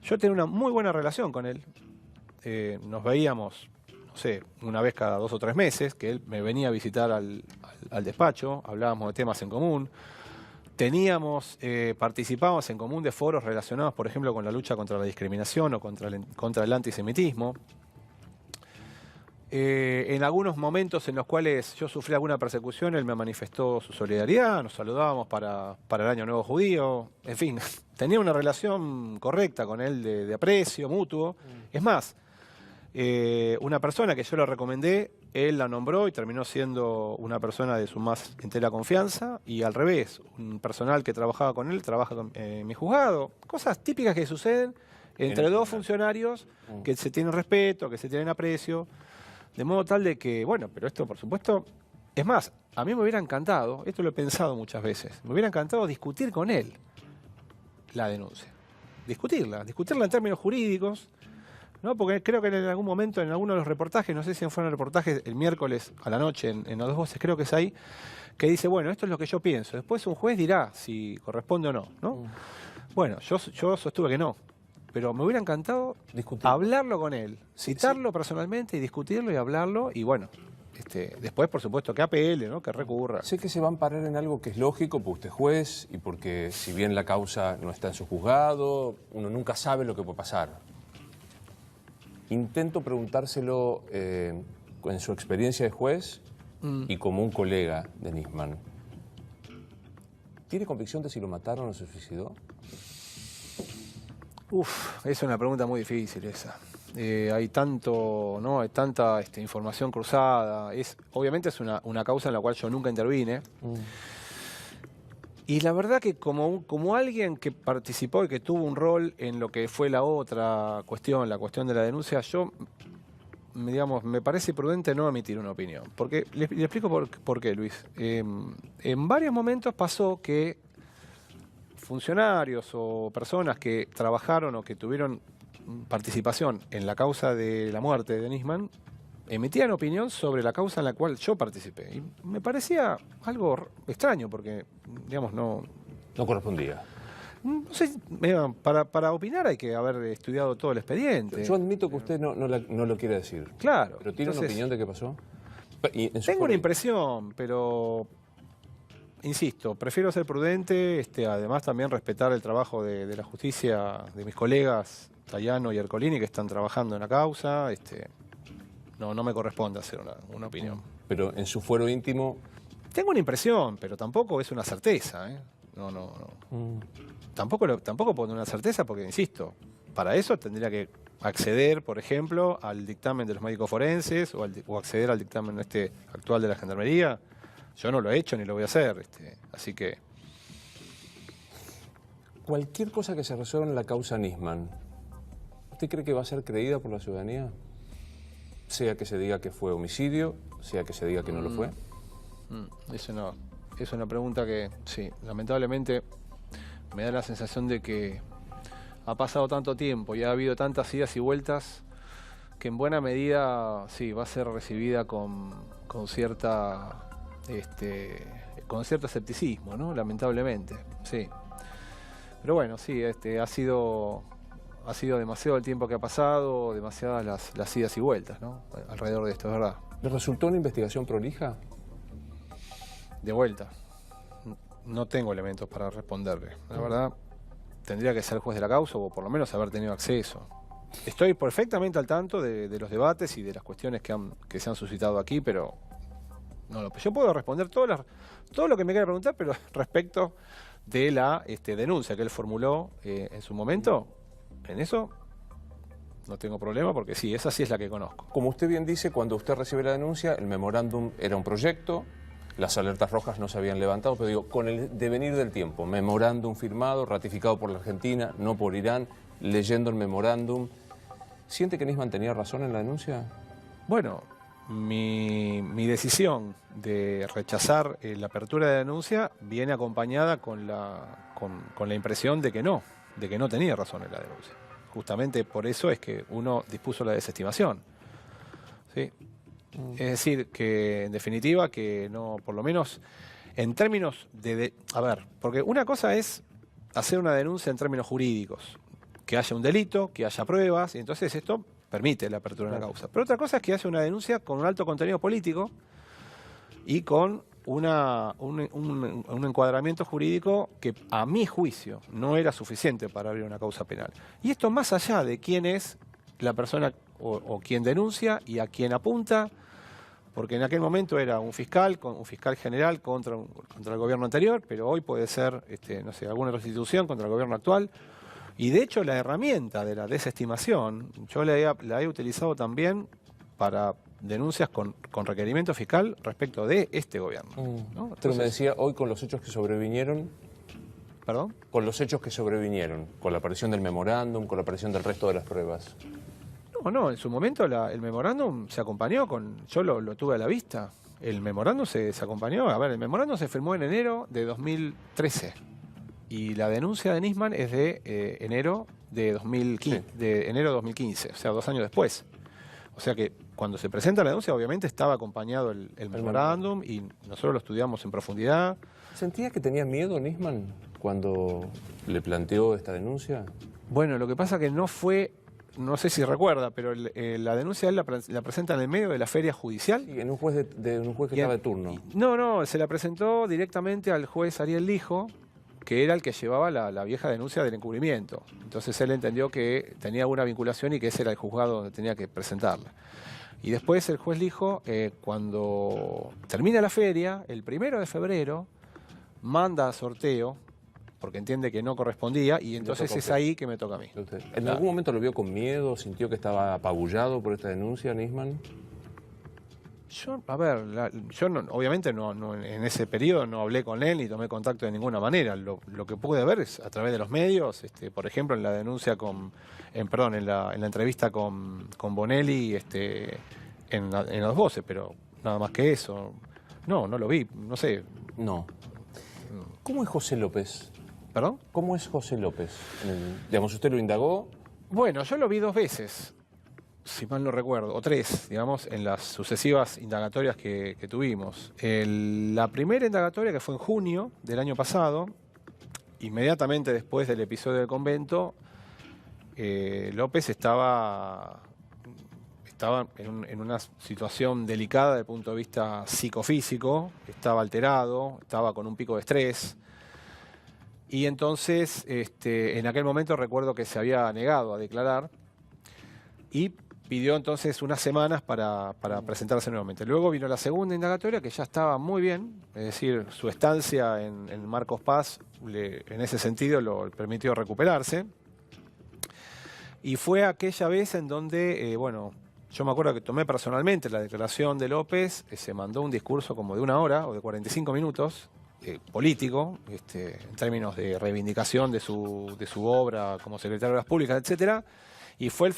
Yo tenía una muy buena relación con él. Nos veíamos, no sé, una vez cada 2 o 3 meses, que él me venía a visitar al despacho, hablábamos de temas en común. Participábamos en común de foros relacionados, por ejemplo, con la lucha contra la discriminación o contra el antisemitismo. En algunos momentos en los cuales yo sufrí alguna persecución, él me manifestó su solidaridad, nos saludábamos para el Año Nuevo Judío. En fin, tenía una relación correcta con él de aprecio mutuo. Es más, una persona que yo le recomendé, él la nombró y terminó siendo una persona de su más entera confianza, y al revés, un personal que trabajaba con él trabaja en mi juzgado. Cosas típicas que suceden entre dos funcionarios que se tienen respeto, que se tienen aprecio, de modo tal de que, bueno, pero esto por supuesto, es más, a mí me hubiera encantado, esto lo he pensado muchas veces, me hubiera encantado discutir con él la denuncia, discutirla en términos jurídicos, ¿no? Porque creo que en algún momento, en alguno de los reportajes, no sé si fueron reportajes el miércoles a la noche en Las Dos Voces, creo que es ahí, que dice, bueno, esto es lo que yo pienso. Después un juez dirá si corresponde o no, ¿no? Bueno, yo sostuve que no, pero me hubiera encantado hablarlo con él, citarlo personalmente y discutirlo y hablarlo, y bueno, después por supuesto que apele, ¿no? Que recurra. Sé que se va a amparar en algo que es lógico, porque usted es juez y porque si bien la causa no está en su juzgado, uno nunca sabe lo que puede pasar. Intento preguntárselo en su experiencia de juez y como un colega de Nisman. ¿Tiene convicción de si lo mataron o se suicidó? Es una pregunta muy difícil esa. Hay tanto, ¿no? Hay tanta información cruzada. Obviamente es una causa en la cual yo nunca intervine. Y la verdad que como alguien que participó y que tuvo un rol en lo que fue la otra cuestión, la cuestión de la denuncia, yo, digamos, me parece prudente no emitir una opinión. Porque le explico por qué, Luis. En varios momentos pasó que funcionarios o personas que trabajaron o que tuvieron participación en la causa de la muerte de Nisman emitían opinión sobre la causa en la cual yo participé. Y me parecía algo extraño porque, digamos, no correspondía. No sé, para opinar hay que haber estudiado todo el expediente. Yo admito que usted no lo quiere decir. Claro. ¿Pero tiene una opinión de qué pasó? Tengo una impresión, pero insisto, prefiero ser prudente, además también respetar el trabajo de la justicia, de mis colegas Tayano y Ercolini, que están trabajando en la causa. No me corresponde hacer una opinión. Pero en su fuero íntimo... Tengo una impresión, pero tampoco es una certeza, ¿eh? Tampoco puedo tener una certeza porque, insisto, para eso tendría que acceder, por ejemplo, al dictamen de los médicos forenses o acceder al dictamen actual de la Gendarmería. Yo no lo he hecho ni lo voy a hacer, así que... Cualquier cosa que se resuelva en la causa Nisman, ¿usted cree que va a ser creída por la ciudadanía? Sea que se diga que fue homicidio, sea que se diga que no lo fue. Es una pregunta que, sí, lamentablemente me da la sensación de que ha pasado tanto tiempo y ha habido tantas idas y vueltas que en buena medida, sí, va a ser recibida con cierto escepticismo, ¿no? Lamentablemente, sí. Pero bueno, sí, ha sido demasiado el tiempo que ha pasado, demasiadas las idas y vueltas, ¿no? Alrededor de esto, es verdad. ¿Le resultó una investigación prolija? De vuelta, no tengo elementos para responderle. La verdad, tendría que ser juez de la causa o por lo menos haber tenido acceso. Estoy perfectamente al tanto de los debates y de las cuestiones que se han suscitado aquí, pero yo puedo responder todo lo que me quiera preguntar, pero respecto de la denuncia que él formuló en su momento, en eso no tengo problema porque sí, esa sí es la que conozco. Como usted bien dice, cuando usted recibe la denuncia, el memorándum era un proyecto, las alertas rojas no se habían levantado, pero digo, con el devenir del tiempo, memorándum firmado, ratificado por la Argentina, no por Irán, leyendo el memorándum, ¿siente que Nisman tenía razón en la denuncia? Bueno, mi decisión de rechazar la apertura de la denuncia viene acompañada con la impresión de que no tenía razón en la denuncia. Justamente por eso es que uno dispuso la desestimación. ¿Sí? Es decir, que en definitiva, que no, por lo menos en términos a ver, porque una cosa es hacer una denuncia en términos jurídicos, que haya un delito, que haya pruebas, y entonces esto permite la apertura de una causa. Pero otra cosa es que haya una denuncia con un alto contenido político y con un encuadramiento jurídico que a mi juicio no era suficiente para abrir una causa penal. Y esto más allá de quién es la persona o quien denuncia y a quién apunta, porque en aquel momento era un fiscal general contra el gobierno anterior, pero hoy puede ser no sé, alguna otra institución contra el gobierno actual. Y de hecho la herramienta de la desestimación yo la he utilizado también para denuncias con requerimiento fiscal respecto de este gobierno. ¿No? Entonces, pero me decía hoy con los hechos que sobrevinieron. ¿Perdón? Con los hechos que sobrevinieron, con la aparición del memorándum, con la aparición del resto de las pruebas. No, en su momento el memorándum se acompañó yo lo tuve a la vista. El memorándum se acompañó, a ver, el memorándum se firmó en enero de 2013 y la denuncia de Nisman es de enero de 2015, sí. De enero de 2015, o sea, 2 años después. O sea que cuando se presenta la denuncia obviamente estaba acompañado el memorándum y nosotros lo estudiamos en profundidad. ¿Sentía que tenía miedo Nisman cuando le planteó esta denuncia? Bueno, lo que pasa que no fue... No sé si recuerda, pero la denuncia él la presenta en el medio de la feria judicial. Sí, en un juez que estaba de turno. No, se la presentó directamente al juez Ariel Lijo, que era el que llevaba la vieja denuncia del encubrimiento. Entonces él entendió que tenía alguna vinculación y que ese era el juzgado donde tenía que presentarla. Y después el juez Lijo, cuando termina la feria, el 1 de febrero, manda a sorteo, porque entiende que no correspondía, y entonces es ahí que me toca a mí. ¿En algún momento lo vio con miedo? ¿Sintió que estaba apabullado por esta denuncia, Nisman? Yo obviamente en ese periodo no hablé con él ni tomé contacto de ninguna manera. Lo que pude ver es a través de los medios, por ejemplo, en la denuncia en la entrevista con Bonelli, en Los Voces, pero nada más que eso. No lo vi, no sé. No. ¿Cómo es José López? ¿Perdón? ¿Cómo es José López? Digamos, ¿usted lo indagó? Bueno, yo lo vi 2 veces, si mal no recuerdo, o 3, digamos, en las sucesivas indagatorias que tuvimos. La primera indagatoria, que fue en junio del año pasado, inmediatamente después del episodio del convento, López estaba en una situación delicada desde el punto de vista psicofísico, estaba alterado, estaba con un pico de estrés. Y entonces, en aquel momento recuerdo que se había negado a declarar y pidió entonces unas semanas para presentarse nuevamente. Luego vino la segunda indagatoria, que ya estaba muy bien, es decir, su estancia en Marcos Paz en ese sentido lo permitió recuperarse. Y fue aquella vez en donde, bueno, yo me acuerdo que tomé personalmente la declaración de López, se mandó un discurso como de 1 hora o de 45 minutos, político, en términos de reivindicación de su obra como secretario de Obras Públicas, etcétera. Y fue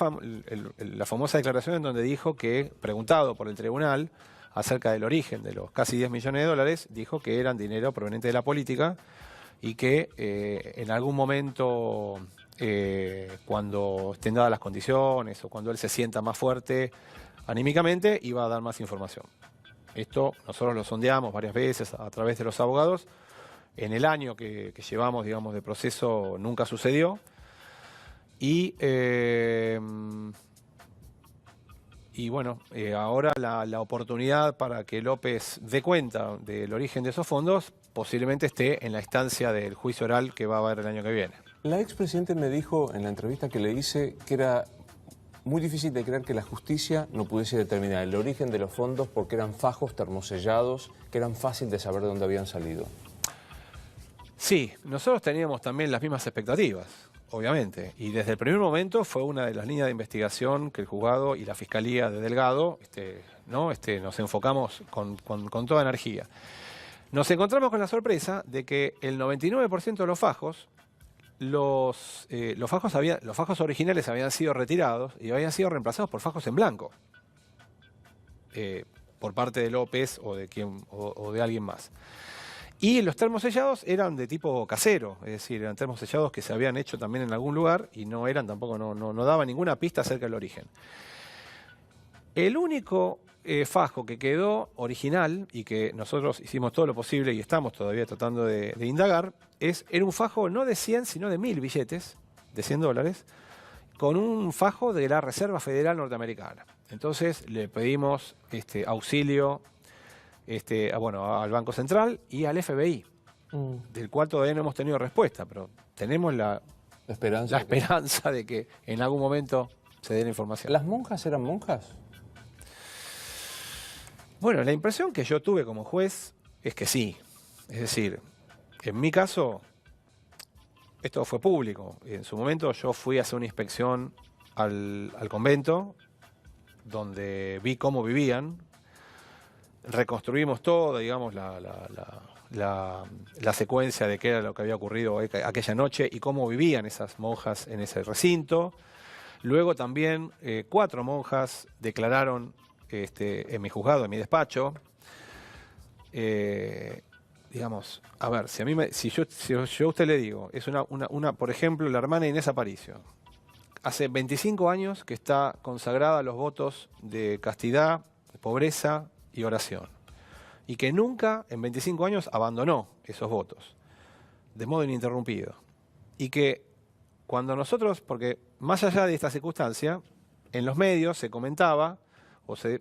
la famosa declaración en donde dijo que, preguntado por el tribunal acerca del origen de los casi 10 millones de dólares, dijo que eran dinero proveniente de la política y que en algún momento, cuando estén dadas las condiciones o cuando él se sienta más fuerte anímicamente, iba a dar más información. Esto nosotros lo sondeamos varias veces a través de los abogados. En el año que llevamos, digamos, de proceso nunca sucedió. Y bueno, ahora la oportunidad para que López dé cuenta del origen de esos fondos posiblemente esté en la instancia del juicio oral que va a haber el año que viene. La expresidente me dijo en la entrevista que le hice que era muy difícil de creer que la justicia no pudiese determinar el origen de los fondos porque eran fajos termosellados, que eran fácil de saber de dónde habían salido. Sí, nosotros teníamos también las mismas expectativas, obviamente, y desde el primer momento fue una de las líneas de investigación que el juzgado y la Fiscalía de Delgado nos enfocamos con toda energía. Nos encontramos con la sorpresa de que el 99% de los fajos, los fajos originales habían sido retirados y habían sido reemplazados por fajos en blanco, por parte de López o de alguien más. Y los termosellados eran de tipo casero, es decir, eran termosellados que se habían hecho también en algún lugar y no daban ninguna pista acerca del origen. El único fajo que quedó original y que nosotros hicimos todo lo posible y estamos todavía tratando de indagar, era un fajo no de 100 sino de 1000 billetes de $100 con un fajo de la Reserva Federal Norteamericana. Entonces le pedimos auxilio al Banco Central y al FBI, del cual todavía no hemos tenido respuesta, pero tenemos la esperanza de que en algún momento se dé la información. ¿Las monjas eran monjas? Bueno, la impresión que yo tuve como juez es que sí. Es decir, en mi caso, esto fue público. En su momento yo fui a hacer una inspección al convento, donde vi cómo vivían. Reconstruimos todo, digamos, la secuencia de qué era lo que había ocurrido aquella noche y cómo vivían esas monjas en ese recinto. Luego también 4 monjas declararon en mi juzgado, en mi despacho. Digamos, a ver, si yo a usted le digo, es por ejemplo, la hermana Inés Aparicio. Hace 25 años que está consagrada a los votos de castidad, de pobreza y oración. Y que nunca en 25 años abandonó esos votos, de modo ininterrumpido. Y que cuando nosotros, porque más allá de esta circunstancia, en los medios se comentaba o se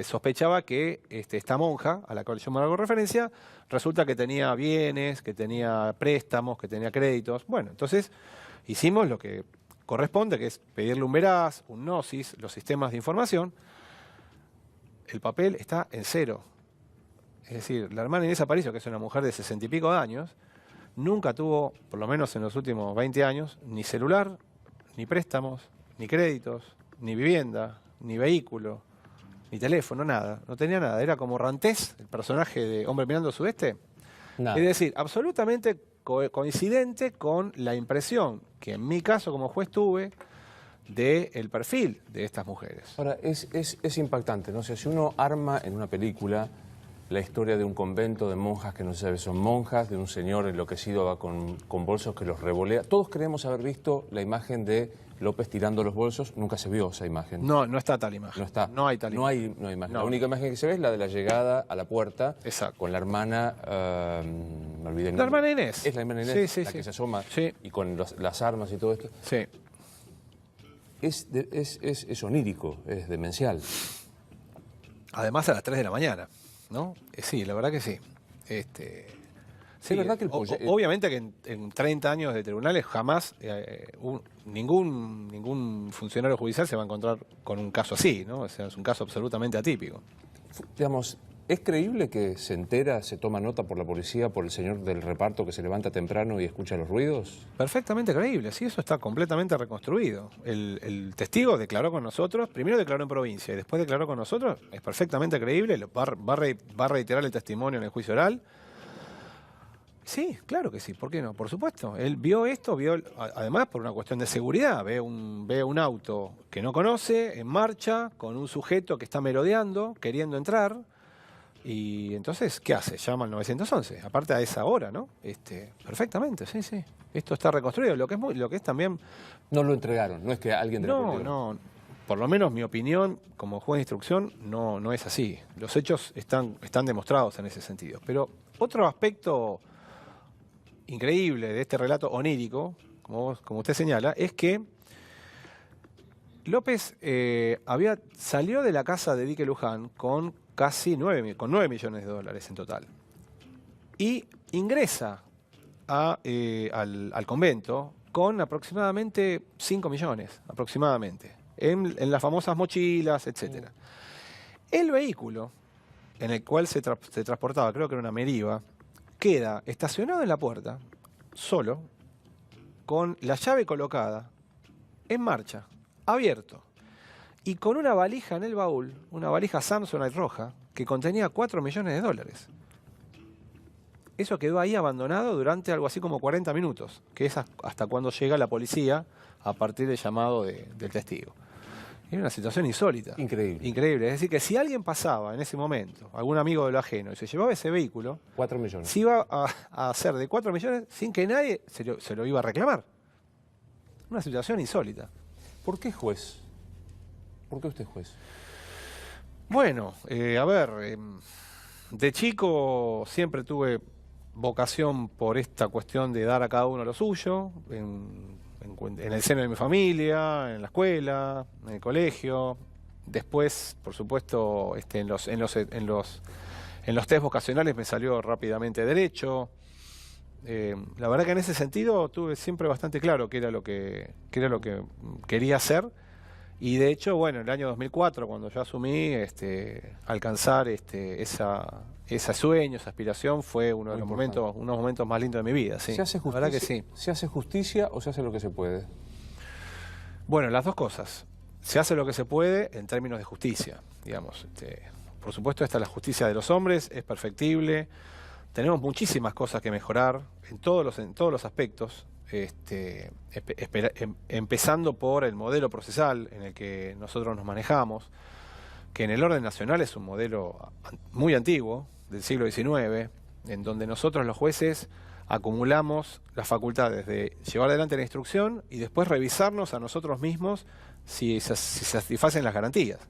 sospechaba que esta monja, a la cual yo me hago referencia, resulta que tenía bienes, que tenía préstamos, que tenía créditos. Bueno, entonces hicimos lo que corresponde, que es pedirle un veraz, un gnosis, los sistemas de información. El papel está en 0. Es decir, la hermana Inés Aparicio, que es una mujer de 60 y pico de años, nunca tuvo, por lo menos en los últimos 20 años, ni celular, ni préstamos, ni créditos, ni vivienda, ni vehículo, ni teléfono, nada. No tenía nada. Era como Rantés, el personaje de Hombre Mirando al Sudeste. Nada. Es decir, absolutamente coincidente con la impresión que en mi caso como juez tuve del perfil de estas mujeres. Ahora, es impactante, ¿no? O sea, si uno arma en una película la historia de un convento de monjas que no se sabe si son monjas, de un señor enloquecido va con bolsos que los revolea. Todos creemos haber visto la imagen de López tirando los bolsos. Nunca se vio esa imagen. No, no está tal imagen. No está. No hay tal imagen. No hay imagen. No. La única imagen que se ve es la de la llegada a la puerta. Exacto. Con la hermana, me olvidé el nombre. La hermana Inés. Es la hermana Inés, sí, la que se asoma. Sí. Y con las armas y todo esto. Sí. Es onírico, es demencial. Además a las 3 de la mañana, ¿no? Sí, la verdad que sí. Sí, es verdad que obviamente que en 30 años de tribunales jamás ningún funcionario judicial se va a encontrar con un caso así, ¿no? O sea, es un caso absolutamente atípico. digamos, ¿es creíble que se entera, se toma nota por la policía, por el señor del reparto que se levanta temprano y escucha los ruidos? Perfectamente creíble, sí, eso está completamente reconstruido. El testigo declaró con nosotros, primero declaró en provincia y después declaró con nosotros, es perfectamente creíble, va a reiterar el testimonio en el juicio oral. Sí, claro que sí, ¿por qué no? Por supuesto. Él vio esto, además por una cuestión de seguridad, ve un auto que no conoce, en marcha, con un sujeto que está merodeando, queriendo entrar, y entonces, ¿qué hace? Llama al 911, aparte a esa hora, ¿no? Perfectamente, sí, sí. Esto está reconstruido, lo que es también... No lo entregaron, no es que alguien de la policía... No, por lo menos mi opinión como juez de instrucción no es así. Los hechos están demostrados en ese sentido. Pero otro aspecto increíble de este relato onírico, como usted señala, es que López salió de la casa de Dique Luján con casi 9 millones de dólares en total. Y ingresa al convento con aproximadamente 5 millones, en las famosas mochilas, etc. El vehículo en el cual se transportaba, creo que era una Meriva, queda estacionado en la puerta, solo, con la llave colocada, en marcha, abierto, y con una valija en el baúl, una valija Samsonite roja, que contenía 4 millones de dólares. Eso quedó ahí abandonado durante algo así como 40 minutos, que es hasta cuando llega la policía a partir del llamado del testigo. Era una situación insólita. Increíble. Increíble. Es decir, que si alguien pasaba en ese momento, algún amigo de lo ajeno, y se llevaba ese vehículo, 4 millones. se iba a hacer de 4 millones sin que nadie se lo iba a reclamar. Una situación insólita. ¿Por qué juez? ¿Por qué usted es juez? Bueno, a ver, de chico siempre tuve vocación por esta cuestión de dar a cada uno lo suyo, en el seno de mi familia, en la escuela, en el colegio. Después, por supuesto, en los test vocacionales me salió rápidamente derecho. La verdad que en ese sentido tuve siempre bastante claro qué era lo que quería hacer. Y de hecho, bueno, en el año 2004, cuando yo asumí, alcanzar ese sueño, esa aspiración, fue uno de los momentos más lindos de mi vida. Sí. ¿Se hace justicia? La verdad que sí. ¿Se hace justicia o se hace lo que se puede? Bueno, las dos cosas. Se hace lo que se puede en términos de justicia, digamos. Por supuesto, esta es la justicia de los hombres, es perfectible. Tenemos muchísimas cosas que mejorar en todos los aspectos. Empezando por el modelo procesal en el que nosotros nos manejamos, que en el orden nacional es un modelo muy antiguo, del siglo XIX, en donde nosotros los jueces acumulamos las facultades de llevar adelante la instrucción y después revisarnos a nosotros mismos si se satisfacen las garantías.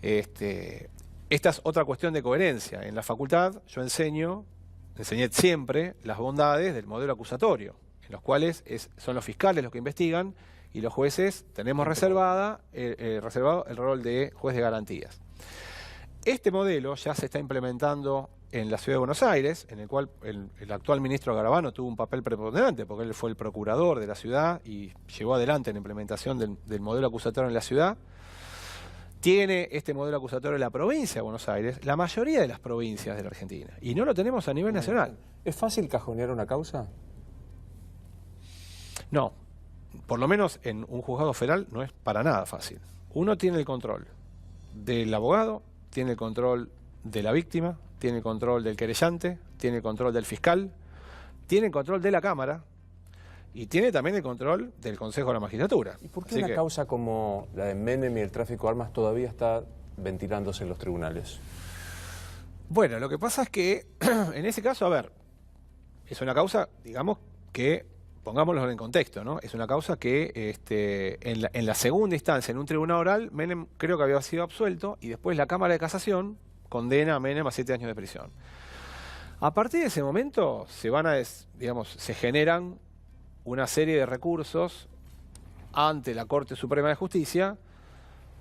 Esta es otra cuestión de coherencia. En la facultad yo enseñé siempre las bondades del modelo acusatorio, en los cuales son los fiscales los que investigan y los jueces tenemos reservado el rol de juez de garantías. Este modelo ya se está implementando en la Ciudad de Buenos Aires, en el cual el actual ministro Garabano tuvo un papel preponderante, porque él fue el procurador de la ciudad y llevó adelante la implementación del modelo acusatorio en la ciudad. Tiene este modelo acusatorio la provincia de Buenos Aires, la mayoría de las provincias de la Argentina, y no lo tenemos a nivel nacional. ¿Es fácil cajonear una causa? No, por lo menos en un juzgado federal no es para nada fácil. Uno tiene el control del abogado, tiene el control de la víctima, tiene el control del querellante, tiene el control del fiscal, tiene el control de la Cámara y tiene también el control del Consejo de la Magistratura. ¿Y por qué una causa como la de Menem y el tráfico de armas todavía está ventilándose en los tribunales? Bueno, lo que pasa es que en ese caso, a ver, es una causa, digamos, que, pongámoslo en contexto, ¿no? Es una causa que en la segunda instancia, en un tribunal oral, Menem creo que había sido absuelto y después la Cámara de Casación condena a Menem a 7 años de prisión. A partir de ese momento se generan una serie de recursos ante la Corte Suprema de Justicia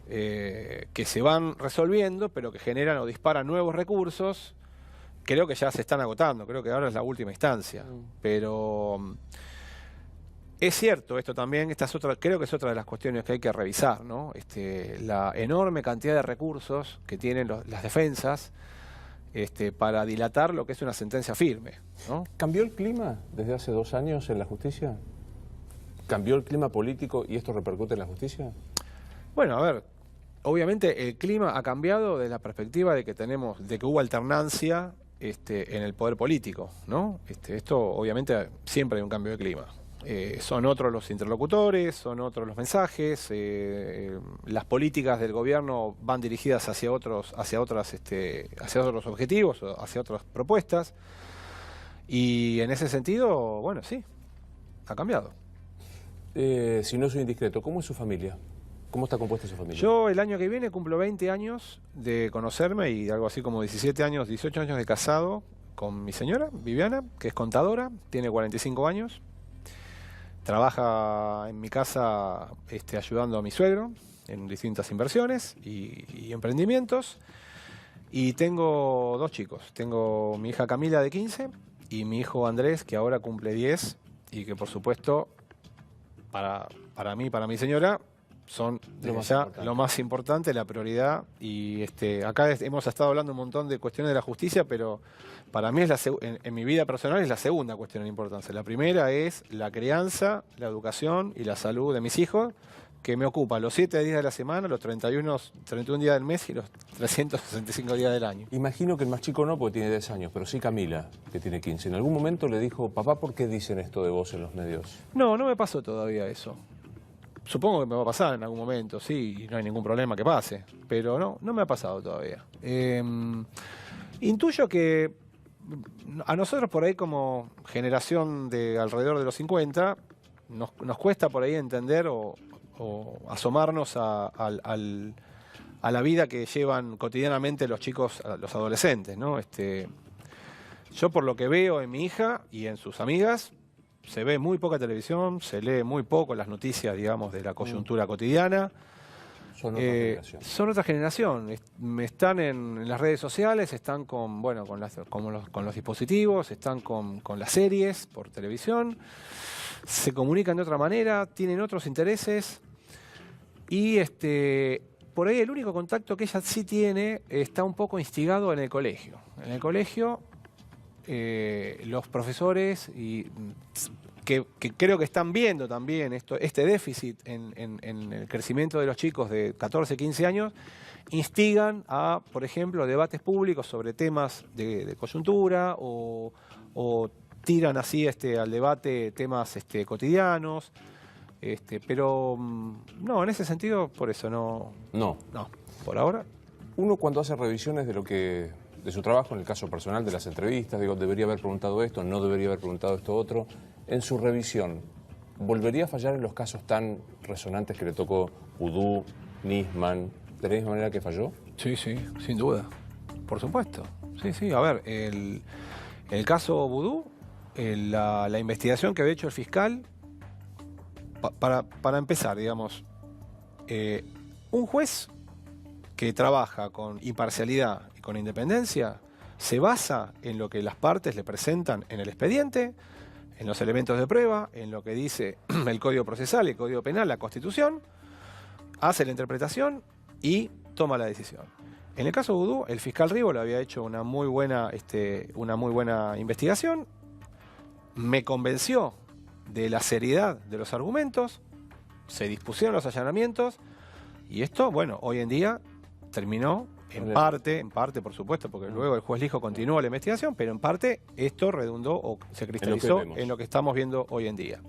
que se van resolviendo, pero que generan o disparan nuevos recursos creo que ya se están agotando, creo que ahora es la última instancia. Pero es cierto esto también, creo que es otra de las cuestiones que hay que revisar, ¿no? La enorme cantidad de recursos que tienen las defensas para dilatar lo que es una sentencia firme, ¿no? ¿Cambió el clima desde hace 2 años en la justicia? ¿Cambió el clima político y esto repercute en la justicia? Bueno, a ver, obviamente el clima ha cambiado desde la perspectiva de que hubo alternancia en el poder político, ¿no? Esto obviamente siempre hay un cambio de clima. Son otros los interlocutores, son otros los mensajes, las políticas del gobierno van dirigidas hacia otros objetivos, hacia otras propuestas, y en ese sentido, bueno, sí, ha cambiado. Si no soy indiscreto, ¿cómo es su familia? ¿Cómo está compuesta su familia? Yo el año que viene cumplo 20 años de conocerme y algo así como 18 años de casado con mi señora, Viviana, que es contadora, tiene 45 años. Trabaja en mi casa ayudando a mi suegro en distintas inversiones y emprendimientos. Y tengo 2 chicos. Tengo mi hija Camila de 15 y mi hijo Andrés, que ahora cumple 10 y que por supuesto para mí, para mi señora, son lo más importante, la prioridad. Y acá hemos estado hablando un montón de cuestiones de la justicia, pero para mí en mi vida personal es la segunda cuestión en importancia. La primera es la crianza, la educación y la salud de mis hijos, que me ocupa los 7 días de la semana, los 31 días del mes y los 365 días del año. Imagino que el más chico no, porque tiene 10 años, pero sí Camila, que tiene 15. ¿En algún momento le dijo, papá, ¿por qué dicen esto de vos en los medios? No me pasó todavía eso. Supongo que me va a pasar en algún momento, sí, y no hay ningún problema que pase, pero no me ha pasado todavía. Intuyo que a nosotros por ahí como generación de alrededor de los 50, nos cuesta por ahí entender o asomarnos a la vida que llevan cotidianamente los chicos, los adolescentes, ¿no? Yo por lo que veo en mi hija y en sus amigas, se ve muy poca televisión, se lee muy poco las noticias, digamos, de la coyuntura cotidiana. Son otra generación. Son otra generación. Están en las redes sociales, están con los dispositivos, están con las series por televisión, se comunican de otra manera, tienen otros intereses y por ahí el único contacto que ella sí tiene está un poco instigado en el colegio. En el colegio los profesores que creo que están viendo también este déficit en el crecimiento de los chicos de 14, 15 años, instigan a, por ejemplo, debates públicos sobre temas de coyuntura o tiran así al debate temas cotidianos. Pero no, en ese sentido, por eso no, por ahora. Uno cuando hace revisiones de su trabajo, en el caso personal, de las entrevistas, digo, debería haber preguntado esto, no debería haber preguntado esto otro. En su revisión, ¿volvería a fallar en los casos tan resonantes que le tocó Vudú, Nisman, de la misma manera que falló? Sí, sin duda, por supuesto. Sí, a ver, el caso Vudú, la investigación que había hecho el fiscal, para empezar, digamos, un juez que trabaja con imparcialidad y con independencia se basa en lo que las partes le presentan en el expediente, en los elementos de prueba, en lo que dice el Código Procesal, el Código Penal, la Constitución, hace la interpretación y toma la decisión. En el caso Vudú, el fiscal Rívolo había hecho una muy buena investigación, me convenció de la seriedad de los argumentos, se dispusieron los allanamientos y esto, bueno, hoy en día terminó en parte, por supuesto, porque luego el juez Lijo continuó la investigación, pero en parte esto redundó o se cristalizó en lo que estamos viendo hoy en día.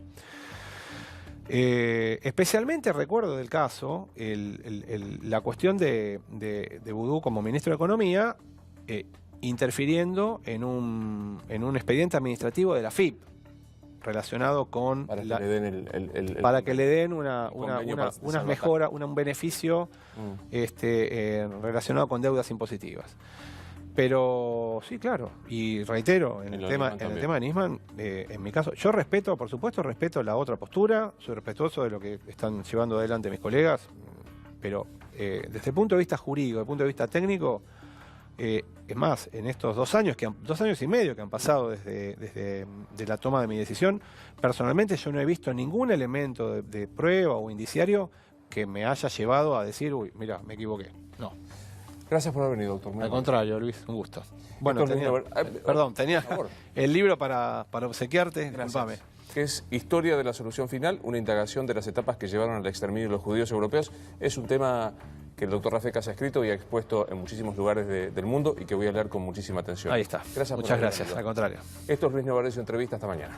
Especialmente recuerdo del caso la cuestión de Vudú como ministro de Economía interfiriendo en un expediente administrativo de la FIP relacionado con para que le den una mejora, un beneficio relacionado con deudas impositivas. Pero sí, claro, y reitero, en el tema de Nisman, en mi caso, yo respeto, por supuesto, respeto la otra postura, soy respetuoso de lo que están llevando adelante mis colegas, pero desde el punto de vista jurídico, desde el punto de vista técnico, Es más, en estos 2 años, 2 años y medio que han pasado desde de la toma de mi decisión, personalmente yo no he visto ningún elemento de prueba o indiciario que me haya llevado a decir, uy, mira, me equivoqué. No. Gracias por haber venido, doctor. Al contrario, Luis, un gusto. Bueno, tenía el libro para obsequiarte, disculpame. Que es Historia de la Solución Final, una indagación de las etapas que llevaron al exterminio de los judíos europeos. Es un tema que el doctor Rafecas ha escrito y ha expuesto en muchísimos lugares del mundo y que voy a leer con muchísima atención. Ahí está. Gracias. Muchas gracias, al contrario. Esto es Luis Novarecio Entrevista, hasta mañana.